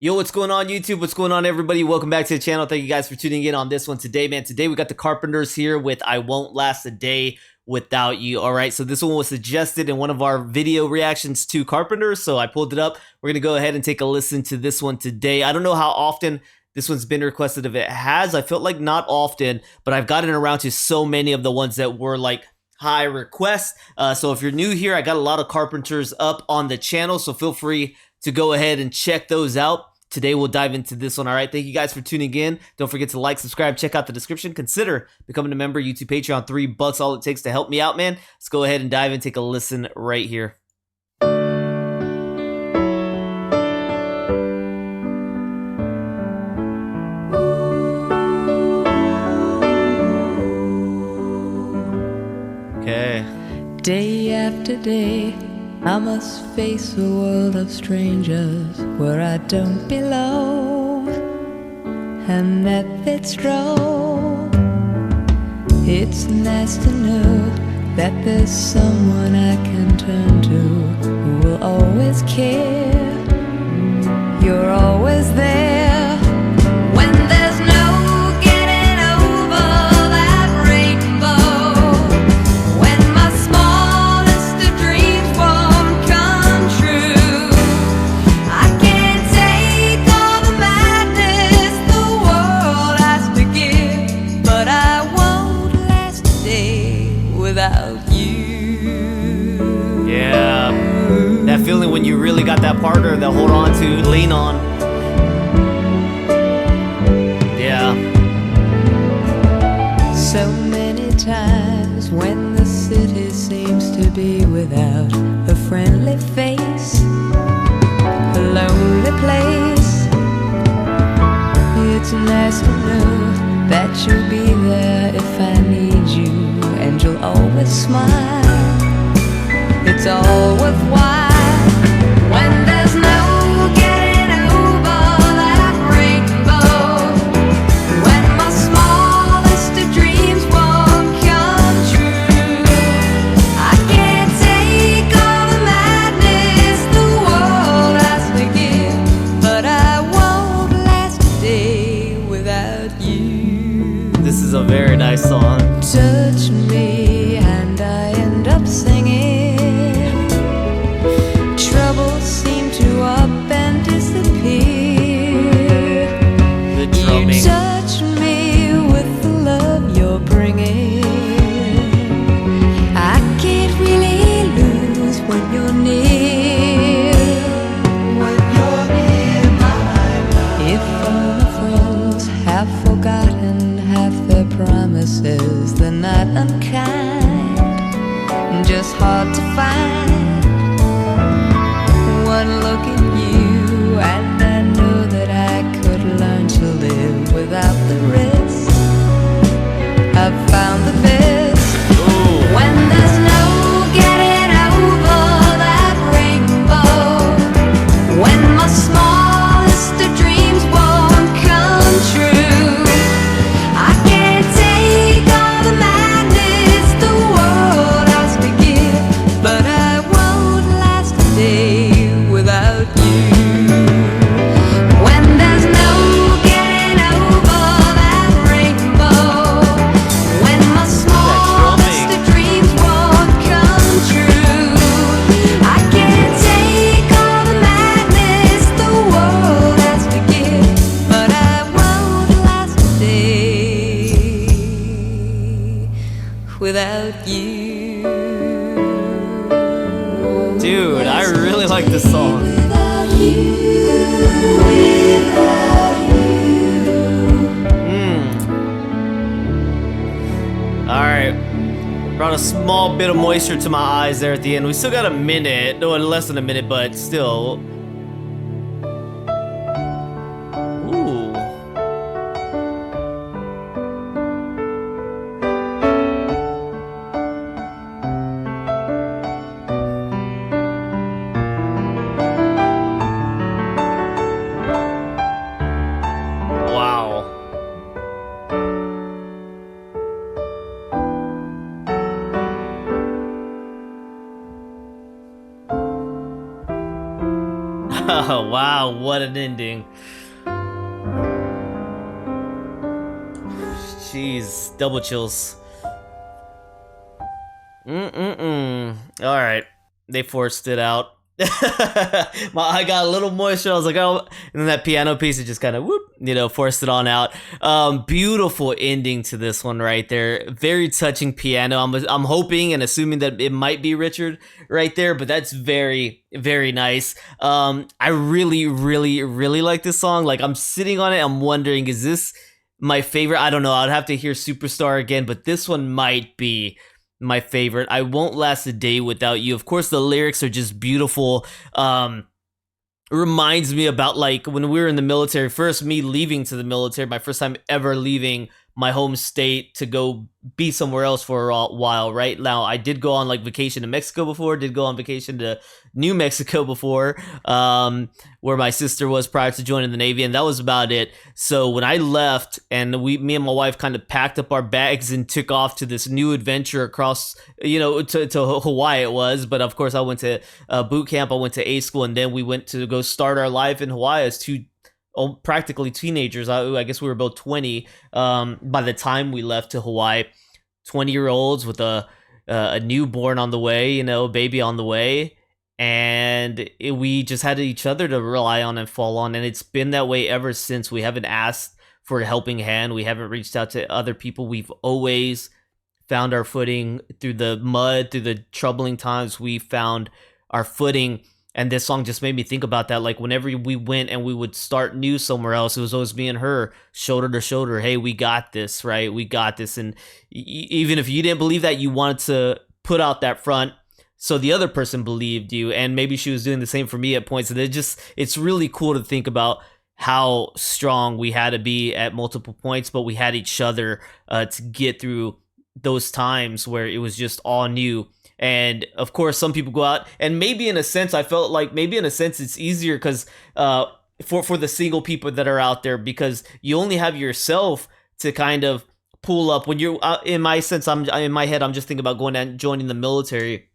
Yo, what's going on YouTube? What's going on everybody? Welcome back to the channel. Thank you guys for tuning in on this one today, man. Today we got the Carpenters here with I Won't Last a Day Without You. All right, so this one was suggested in one of our video reactions to Carpenters, so I pulled it up. We're gonna go ahead and take a listen to this one today. I don't know how often this one's been requested. If it has, I felt like not often, but I've gotten around to so many of the ones that were like high requests. So if you're new here, I got a lot of Carpenters up on the channel, so feel free to go ahead and check those out. Today we'll dive into this one. All right, thank you guys for tuning in. Don't forget to like, subscribe, check out the description. Consider becoming a member. YouTube, Patreon, $3, all it takes to help me out, man. Let's go ahead and dive and take a listen right here. Okay. Day after day, I must face a world of strangers where I don't belong, and that it's wrong. It's nice to know that there's someone I can turn to who will always care. You're always there when there's no getting over that rainbow. When my smallest of dreams won't come true, I can't take all the madness the world has to give, but I won't last a day without you. Yeah, that feeling when you really got that partner to hold on to, lean on. Yeah. So many times when the city seems to be without a friendly face, a lonely place, it's nice to know that you'll be there if I need you, and you'll always smile. It's all worthwhile when there's no getting over that rainbow. When my smallest of dreams won't come true, I can't take all the madness the world has to give, but I won't last a day without you. This is a very nice song. Touch me and I end up singing. Troubles seem to up and disappear. The drumming. You touch me with the love you're bringing. I can't really lose when you're near. When you're near my life. If all my friends have forgotten half their promises, they're not unkind, just hard to find. One look at you and I know that I could learn to live without the risk. I've found the best. Ooh. When there's no getting over that rainbow. When my smallest of dreams won't come true, I can't take all the madness the world has to give, but I won't last a day without you. When there's no getting over that rainbow. When my smallest of dreams won't come true, I can't take all the madness the world has to give, but I won't last a day without you. Dude, I really like this song. Without you, without Alright. Brought a small bit of moisture to my eyes there at the end. We still got a minute. No, less than a minute, but still. Ooh. Wow. Wow, what an ending. Jeez, double chills. All right, they forced it out. I got a little moisture. I was like, oh, and then that piano piece, it just kind of whoop, forced it on out. Beautiful ending to this one right there. Very touching piano. I'm hoping and assuming that it might be Richard right there, but that's very, very nice. I really, really, really like this song. Like, I'm sitting on it. I'm wondering, is this my favorite? I don't know. I'd have to hear Superstar again, but this one might be my favorite. I Won't Last a Day Without You. Of course, the lyrics are just beautiful. It reminds me about like when we were in the military, first me leaving to the military, my first time ever leaving my home state to go be somewhere else for a while. Right now, I did go on like vacation to Mexico before, did go on vacation to New Mexico before, where my sister was prior to joining the Navy, and that was about it. So when I left, and me and my wife kind of packed up our bags and took off to this new adventure across, to Hawaii it was. But of course, I went to boot camp, I went to A school, and then we went to go start our life in Hawaii as practically teenagers. I guess we were both 20 by the time we left to Hawaii. 20-year-olds with a newborn on the way, baby on the way. And we just had each other to rely on and fall on. And it's been that way ever since. We haven't asked for a helping hand. We haven't reached out to other people. We've always found our footing through the mud, through the troubling times. We found our footing. And this song just made me think about that. Like whenever we went and we would start new somewhere else, it was always me and her, shoulder to shoulder. Hey, we got this, right? We got this. And even if you didn't believe that, you wanted to put out that front so the other person believed you. And maybe she was doing the same for me at points. And it's really cool to think about how strong we had to be at multiple points, but we had each other to get through those times where it was just all new. And of course, some people go out, and maybe in a sense, I felt like maybe in a sense it's easier because for the single people that are out there, because you only have yourself to kind of pull up. When you're in my sense, in my head, I'm just thinking about going and joining the military.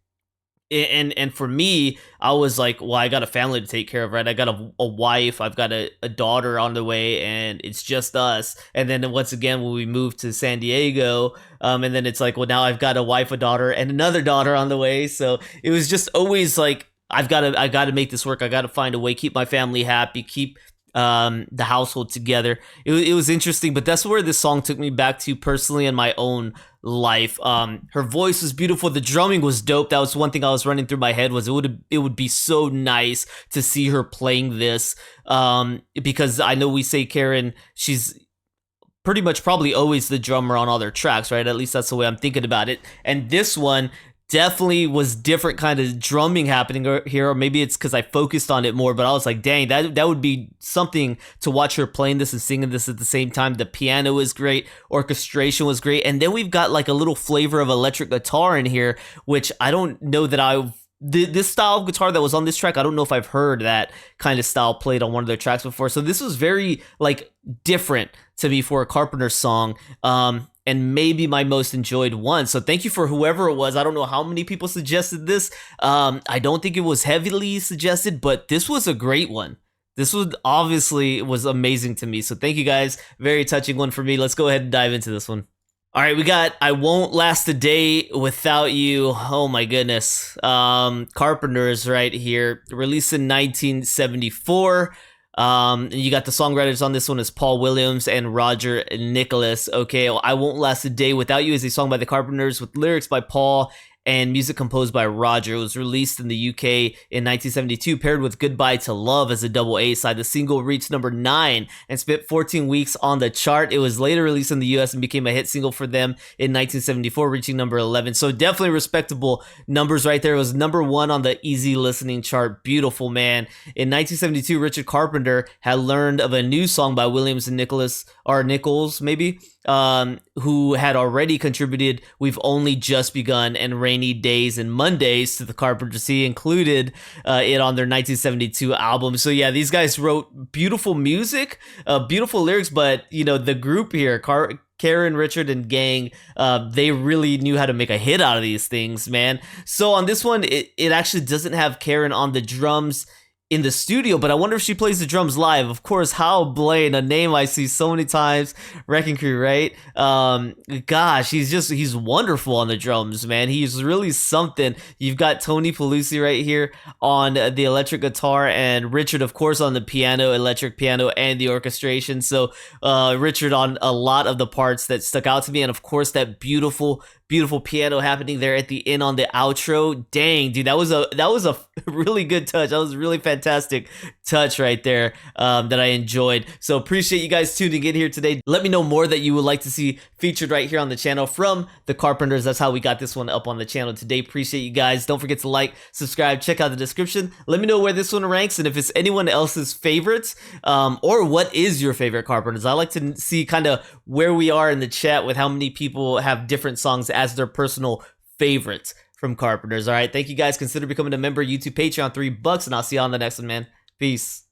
And for me, I was like, well, I got a family to take care of, right? I got a wife, I've got a daughter on the way, and it's just us. And then once again, when we moved to San Diego, and then it's like, well, now I've got a wife, a daughter, and another daughter on the way. So it was just always like, I got to make this work. I got to find a way, keep my family happy, keep the household together. It was interesting, but that's where this song took me back to personally in my own life. Her voice was beautiful. The drumming was dope. That was one thing I was running through my head, was it would be so nice to see her playing this, because I know we say Karen, she's pretty much probably always the drummer on all their tracks, right? At least that's the way I'm thinking about it. And this one definitely was different kind of drumming happening here, or maybe it's because I focused on it more, but I was like, dang, that would be something to watch her playing this and singing this at the same time. The piano was great, orchestration was great, and then we've got like a little flavor of electric guitar in here, which I don't know that this style of guitar that was on this track, I don't know if I've heard that kind of style played on one of their tracks before. So this was very like different to me for a Carpenter song. And maybe my most enjoyed one. So thank you for whoever it was. I don't know how many people suggested this. I don't think it was heavily suggested, but this was a great one. This was amazing to me. So thank you guys. Very touching one for me. Let's go ahead and dive into this one. All right, we got I Won't Last a Day Without You. Oh my goodness. Carpenters right here. Released in 1974. You got the songwriters on this one is Paul Williams and Roger Nicholas. Okay, I Won't Last a Day Without You is a song by the Carpenters with lyrics by Paul and music composed by Roger. It was released in the UK in 1972, paired with Goodbye to Love as a double A side. The single reached number 9 and spent 14 weeks on the chart. It was later released in the US and became a hit single for them in 1974, reaching number 11. So definitely respectable numbers right there. It was number 1 on the easy listening chart. Beautiful, man. In 1972, Richard Carpenter had learned of a new song by Williams and Nichols, maybe, who had already contributed We've Only Just Begun and Rainy Days and Mondays to the Carpenters. He included it on their 1972 album. So yeah, these guys wrote beautiful music, beautiful lyrics, but the group here, Karen, Richard, and gang, they really knew how to make a hit out of these things, man. So on this one, it actually doesn't have Karen on the drums. in the studio, but I wonder if she plays the drums live. Of course, Hal Blaine, a name I see so many times. Wrecking Crew, right? Gosh, he's wonderful on the drums, man. He's really something. You've got Tony Pelusi right here on the electric guitar, and Richard, of course, on the piano, electric piano, and the orchestration. So Richard on a lot of the parts that stuck out to me, and of course that beautiful piano happening there at the end on the outro. Dang, dude, that was a really good touch. That was a really fantastic touch right there that I enjoyed. So appreciate you guys tuning in here today. Let me know more that you would like to see featured right here on the channel from the Carpenters. That's how we got this one up on the channel today. Appreciate you guys. Don't forget to like, subscribe, check out the description. Let me know where this one ranks and if it's anyone else's favorites, or what is your favorite Carpenters. I like to see kind of where we are in the chat with how many people have different songs as their personal favorites from Carpenters. All right, thank you guys. Consider becoming a member. YouTube, Patreon, $3, and I'll see you on the next one, man. Peace.